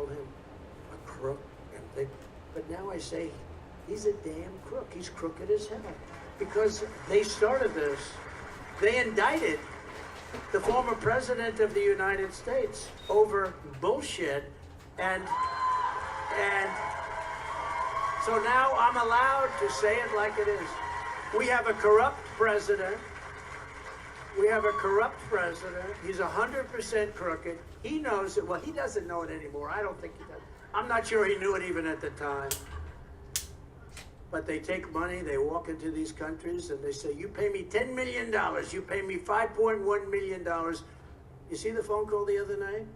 called him a crook and thing. But now I say, he's a damn crook. He's crooked as hell. Because they started this. They indicted the former president of the United States over bullshit, and so now I'm allowed to say it like it is. We have a corrupt president. We have a corrupt president. He's 100% crooked. He knows it. Well, he doesn't know it anymore. I don't think he does. I'm not sure he knew it even at the time. But they take money, they walk into these countries, and they say, you pay me $10 million, you pay me $5.1 million. You see the phone call the other night?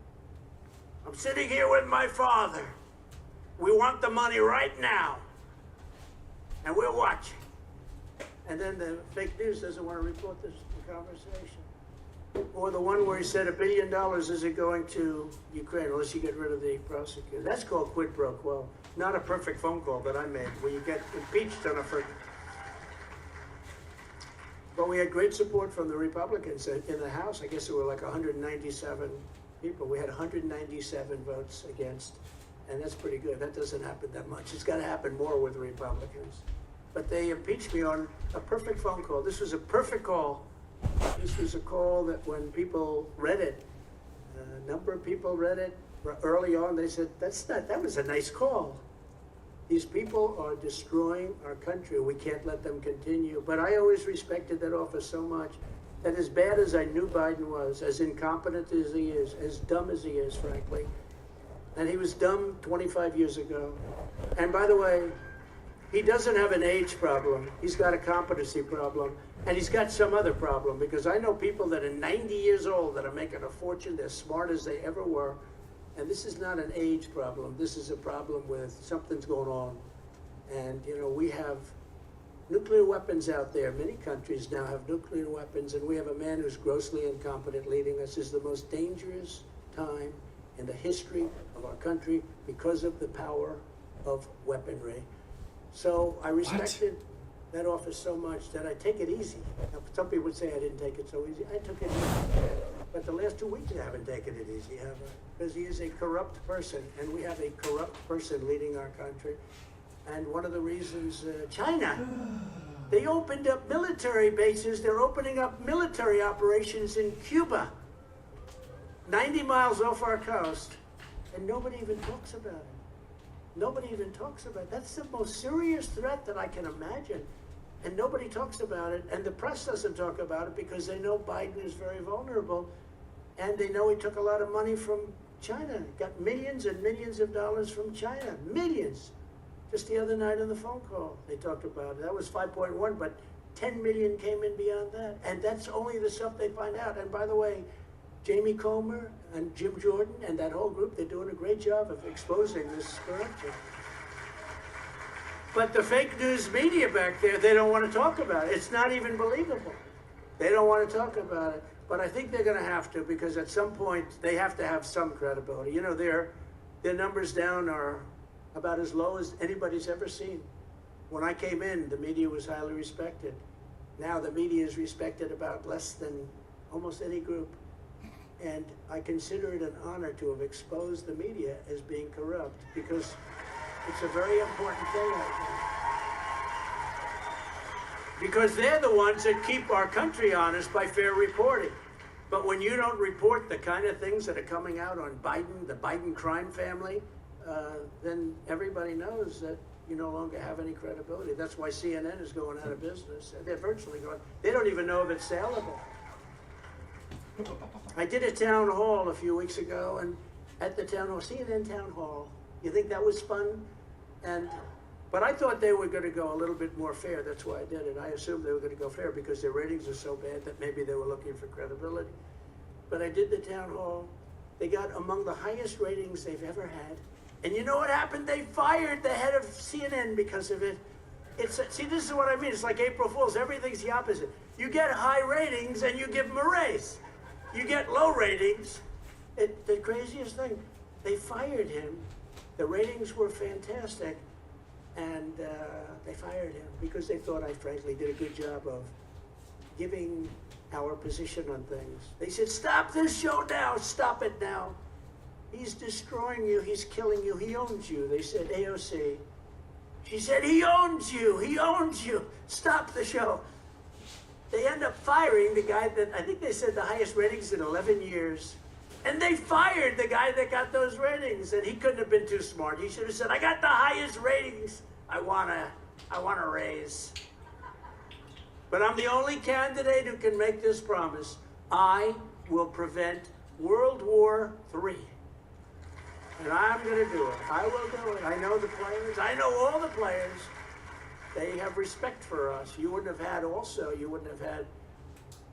I'm sitting here with my father. We want the money right now. And we're watching. And then the fake news doesn't want to report this conversation. Or the one where he said $1 billion isn't going to Ukraine unless you get rid of the prosecutor. That's called quid pro quo. Not a perfect phone call that I made, where you get impeached on a first. But we had great support from the Republicans in the House. I guess there were like 197 people. We had 197 votes against, and that's pretty good. That doesn't happen that much. It's got to happen more with the Republicans. But they impeached me on a perfect phone call. This was a perfect call. This was a call that when people read it, a number of people read it early on, they said, that was a nice call. These people are destroying our country. We can't let them continue. But I always respected that office so much that as bad as I knew Biden was, as incompetent as he is, as dumb as he is, frankly, and he was dumb 25 years ago. And by the way, he doesn't have an age problem. He's got a competency problem. And he's got some other problem, because I know people that are 90 years old that are making a fortune. They're smart as they ever were. And this is not an age problem. This is a problem with something's going on. And, you know, we have nuclear weapons out there. Many countries now have nuclear weapons, and we have a man who's grossly incompetent leading us. This is the most dangerous time in the history of our country because of the power of weaponry. So I respected that office so much that I take it easy. Now, some people would say I didn't take it so easy. I took it easy. But the last 2 weeks I haven't taken it easy, have I? Because he is a corrupt person, and we have a corrupt person leading our country. And one of the reasons, China, they opened up military bases. They're opening up military operations in Cuba, 90 miles off our coast, and nobody even talks about it. Nobody even talks about it. That's the most serious threat that I can imagine. And nobody talks about it, and the press doesn't talk about it because they know Biden is very vulnerable, and they know he took a lot of money from China. Got millions and millions of dollars from China. Millions. Just the other night on the phone call, they talked about it. That was 5.1, but 10 million came in beyond that. And that's only the stuff they find out. And by the way, Jamie Comer and Jim Jordan and that whole group, they're doing a great job of exposing this corruption. But the fake news media back there, they don't want to talk about it. It's not even believable. They don't want to talk about it. But I think they're going to have to, because at some point they have to have some credibility. You know, their numbers down are about as low as anybody's ever seen. When I came in, the media was highly respected. Now the media is respected about less than almost any group. And I consider it an honor to have exposed the media as being corrupt, because it's a very important thing, I think. Because they're the ones that keep our country honest by fair reporting. But when you don't report the kind of things that are coming out on Biden, the Biden crime family, then everybody knows that you no longer have any credibility. That's why CNN is going out of business. They're virtually going. They don't even know if it's saleable. I did a town hall a few weeks ago, and at the town hall, CNN town hall, you think that was fun? But I thought they were going to go a little bit more fair. That's why I did it. I assumed they were going to go fair because their ratings are so bad that maybe they were looking for credibility. But I did the town hall. They got among the highest ratings they've ever had. And you know what happened? They fired the head of CNN because of it. See, this is what I mean. It's like April Fool's. Everything's the opposite. You get high ratings and you give them a raise. You get low ratings. The craziest thing, they fired him. The ratings were fantastic. And they fired him because they thought I frankly did a good job of giving our position on things. They said, stop this show now. Stop it now. He's destroying you. He's killing you. He owns you. They said, AOC. She said, he owns you. He owns you. Stop the show. They end up firing the guy that, I think they said the highest ratings in 11 years. And they fired the guy that got those ratings. And he couldn't have been too smart. He should have said, I got the highest ratings. I want a raise. But I'm the only candidate who can make this promise. I will prevent World War III. And I'm going to do it. I will do it. I know the players. I know all the players. They have respect for us. You wouldn't have had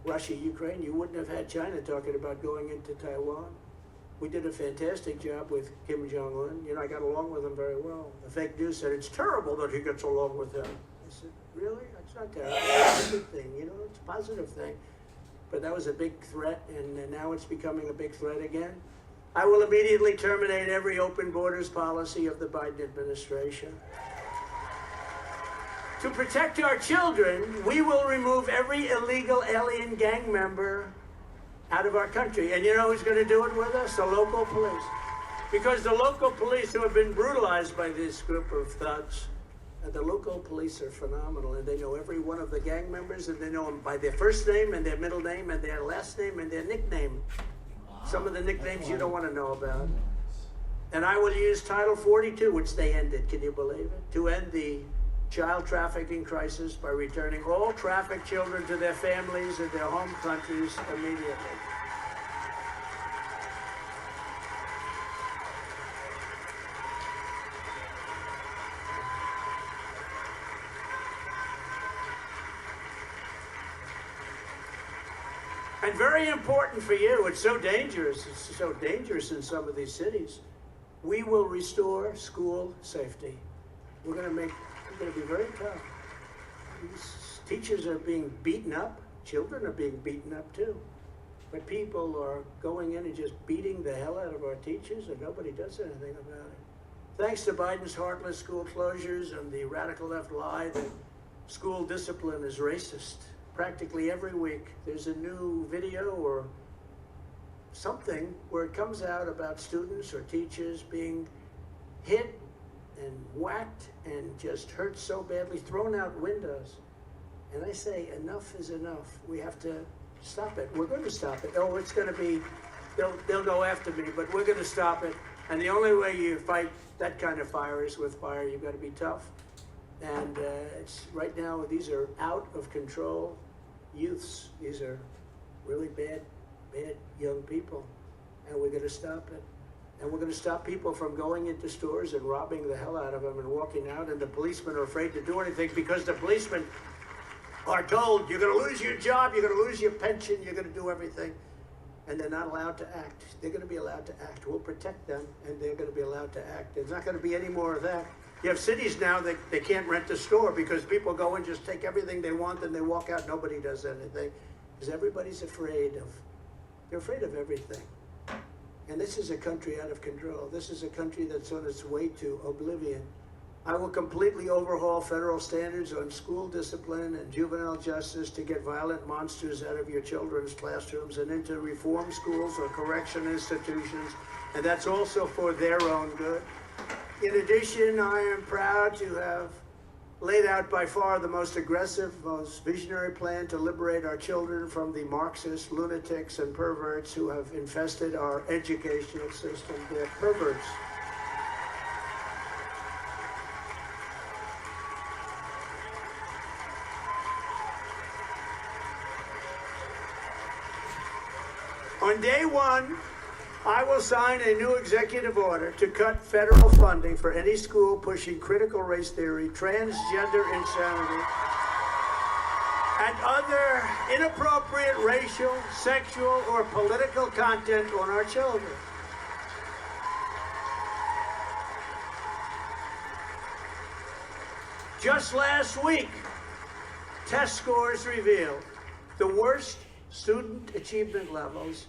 Russia, Ukraine. You wouldn't have had China talking about going into Taiwan. We did a fantastic job with Kim Jong-un. You know, I got along with him very well. The fake news said, it's terrible that he gets along with him. I said, really? It's not terrible. It's a good thing. You know, it's a positive thing. But that was a big threat, and now it's becoming a big threat again. I will immediately terminate every open borders policy of the Biden administration. To protect our children, we will remove every illegal alien gang member out of our country. And you know who's going to do it with us? The local police. Because the local police who have been brutalized by this group of thugs, the local police are phenomenal, and they know every one of the gang members, and they know them by their first name and their middle name and their last name and their nickname. Some of the nicknames you don't want to know about. And I will use Title 42, which they ended, can you believe it? To end the child trafficking crisis by returning all trafficked children to their families and their home countries immediately. And very important for you, it's so dangerous in some of these cities. We will restore school safety. We're going to be very tough. These teachers are being beaten up. Children are being beaten up too. But people are going in and just beating the hell out of our teachers, and nobody does anything about it. Thanks to Biden's heartless school closures and the radical left lie that school discipline is racist. Practically every week, there's a new video or something where it comes out about students or teachers being hit and whacked and just hurt so badly, thrown out windows. And I say, enough is enough. We have to stop it. We're going to stop it. Oh, it's going to be, they'll go after me, but we're going to stop it. And the only way you fight that kind of fire is with fire. You've got to be tough. And it's right now, these are out of control youths. These are really bad young people. And we're going to stop it. And we're going to stop people from going into stores and robbing the hell out of them and walking out. And the policemen are afraid to do anything because the policemen are told, you're going to lose your job, you're going to lose your pension, you're going to do everything. And they're not allowed to act. They're going to be allowed to act. We'll protect them, and they're going to be allowed to act. There's not going to be any more of that. You have cities now that they can't rent a store because people go and just take everything they want and they walk out. Nobody does anything because everybody's they're afraid of everything. And this is a country out of control. This is a country that's on its way to oblivion. I will completely overhaul federal standards on school discipline and juvenile justice to get violent monsters out of your children's classrooms and into reform schools or correction institutions. And that's also for their own good. In addition, I am proud to have laid out by far the most aggressive, most visionary plan to liberate our children from the Marxist lunatics and perverts who have infested our educational system. They're perverts. On day one, I will sign a new executive order to cut federal funding for any school pushing critical race theory, transgender insanity, and other inappropriate racial, sexual, or political content on our children. Just last week, test scores revealed the worst student achievement levels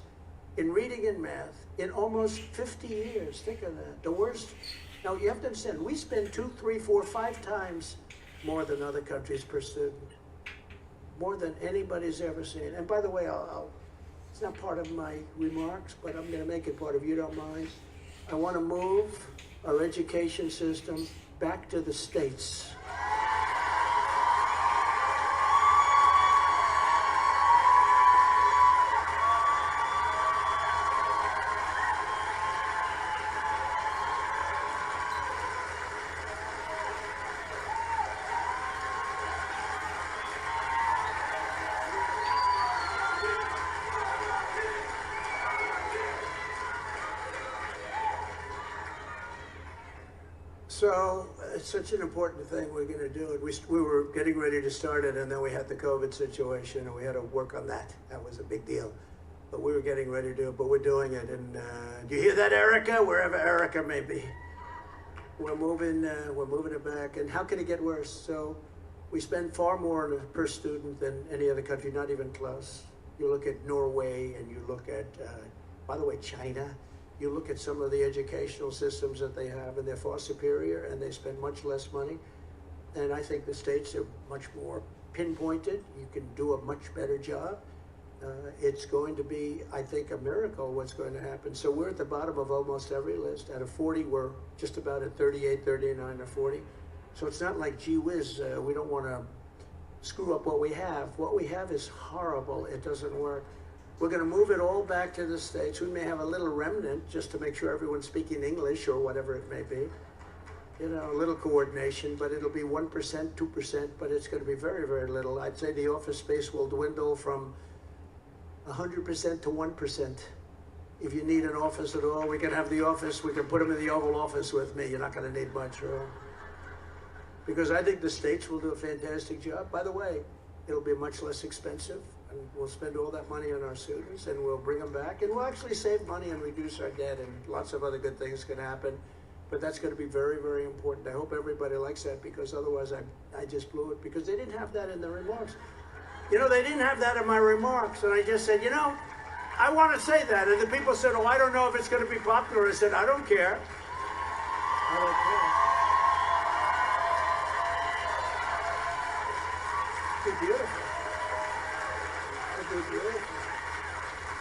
in reading and math in almost 50 years. Think of that. The worst. Now, you have to understand, we spend 2, 3, 4, 5 times more than other countries per student. More than anybody's ever seen. And by the way, it's not part of my remarks, but I'm going to make it part of, you don't mind. I want to move our education system back to the states. So it's such an important thing we're going to do it. We were getting ready to start it, and then we had the COVID situation, and we had to work on that. That was a big deal. But we were getting ready to do it, but we're doing it. And do you hear that, Erica? Wherever Erica may be. We're moving it back. And how can it get worse? So we spend far more per student than any other country, not even close. You look at Norway, and you look at, by the way, China. You look at some of the educational systems that they have, and they're far superior, and they spend much less money. And I think the states are much more pinpointed. You can do a much better job. It's going to be, I think, a miracle what's going to happen. So we're at the bottom of almost every list. Out of 40, we're just about at 38, 39, or 40. So it's not like, gee whiz, we don't want to screw up what we have. What we have is horrible. It doesn't work. We're going to move it all back to the States. We may have a little remnant just to make sure everyone's speaking English or whatever it may be. You know, a little coordination, but it'll be 1%, 2%, but it's going to be very, very little. I'd say the office space will dwindle from 100% to 1%. If you need an office at all, we can have the office. We can put them in the Oval Office with me. You're not going to need much room. Because I think the States will do a fantastic job. By the way, it'll be much less expensive. And we'll spend all that money on our students, and we'll bring them back, and we'll actually save money and reduce our debt, and lots of other good things can happen. But that's going to be very, very important. I hope everybody likes that, because otherwise I just blew it, because they didn't have that in the remarks. You know, they didn't have that in my remarks, and I just said, you know, I want to say that. And the people said, oh, I don't know if it's going to be popular. I said, I don't care. I don't care. It's beautiful.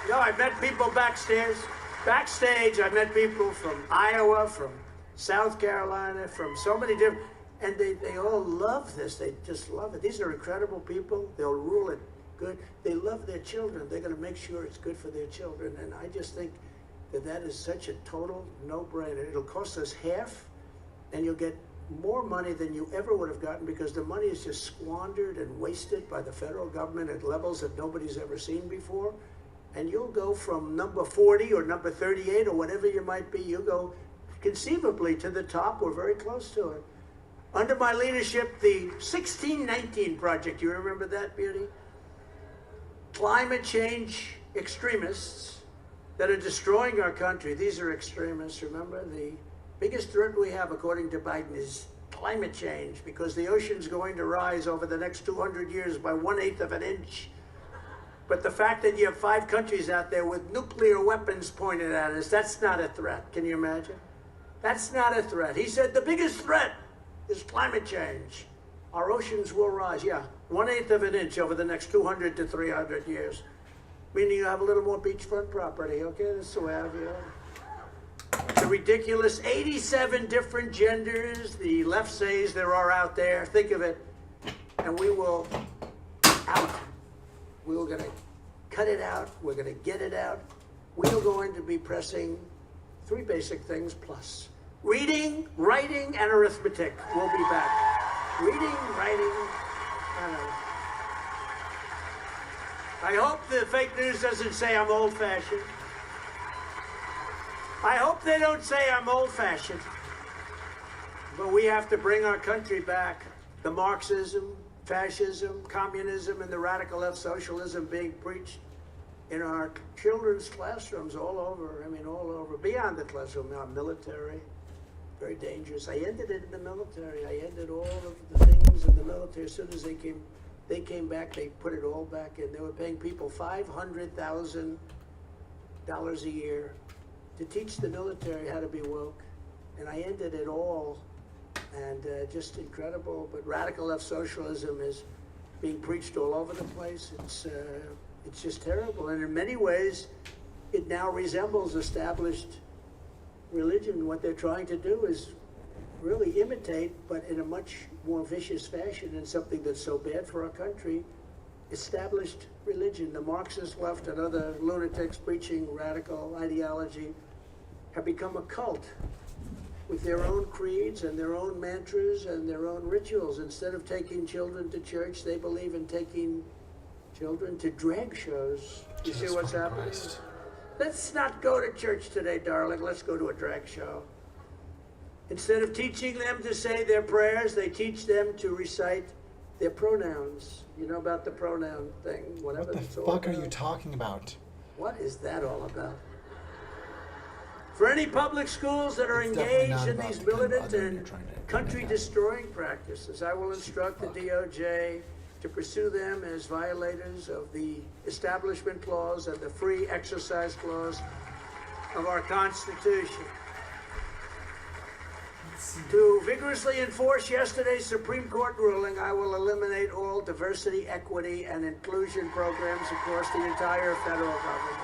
No, I met people backstage. Backstage, I met people from Iowa, from South Carolina, from so many different, and they all love this. They just love it. These are incredible people. They'll rule it good. They love their children. They're going to make sure it's good for their children. And I just think that is such a total no-brainer. It'll cost us half, and you'll get more money than you ever would have gotten, because the money is just squandered and wasted by the federal government at levels that nobody's ever seen before. And you'll go from number 40 or number 38 or whatever you might be, you'll go conceivably to the top. We're very close to it. Under my leadership, the 1619 Project, you remember that, Beauty? Climate change extremists that are destroying our country. These are extremists, remember? The biggest threat we have, according to Biden, is climate change, because the ocean's going to rise over the next 200 years by 1/8 of an inch. But the fact that you have 5 countries out there with nuclear weapons pointed at us, that's not a threat. Can you imagine? That's not a threat. He said the biggest threat is climate change. Our oceans will rise, 1/8 of an inch over the next 200 to 300 years. Meaning you have a little more beachfront property, okay? That's the way I view it. The ridiculous 87 different genders the left says there are out there. Think of it. And we will out. We're going to cut it out. We're going to get it out. We are going to be pressing 3 basic things plus. Reading, writing, and arithmetic. We'll be back. Reading, writing, and arithmetic. I hope the fake news doesn't say I'm old-fashioned. I hope they don't say I'm old-fashioned. But we have to bring our country back. The Marxism, fascism, communism, and the radical left socialism being preached in our children's classrooms all over. I mean, all over. Beyond the classroom, our military, very dangerous. I ended it in the military. I ended all of the things in the military. As soon as they came back, they put it all back in. They were paying people $500,000 a year to teach the military how to be woke. And I ended it all. And just incredible. But radical left socialism is being preached all over the place. It's just terrible. And in many ways, it now resembles established religion, what they're trying to do is really imitate, but in a much more vicious fashion, and something that's so bad for our country, established religion. The Marxist left and other lunatics preaching radical ideology have become a cult with their own creeds and their own mantras and their own rituals. Instead of taking children to church, they believe in taking children to drag shows. You see what's happening? Christ. Let's not go to church today, darling. Let's go to a drag show. Instead of teaching them to say their prayers, they teach them to recite their pronouns. You know about the pronoun thing, whatever. What the fuck are you talking about? What is that all about? For any public schools that are engaged in these militant and country-destroying practices, I will instruct the DOJ to pursue them as violators of the Establishment Clause and the Free Exercise Clause of our Constitution. To vigorously enforce yesterday's Supreme Court ruling, I will eliminate all diversity, equity, and inclusion programs across the entire federal government.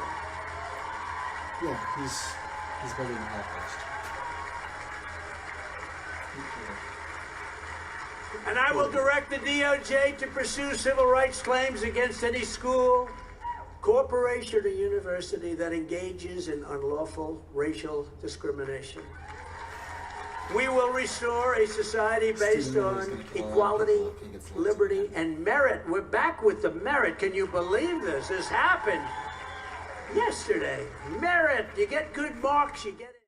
Yeah, he's voting Holocaust. And I will direct the DOJ to pursue civil rights claims against any school, corporation, or university that engages in unlawful racial discrimination. We will restore a society based on equality, liberty, and merit. We're back with the merit. Can you believe this? This happened yesterday. Merit. You get good marks, you get it.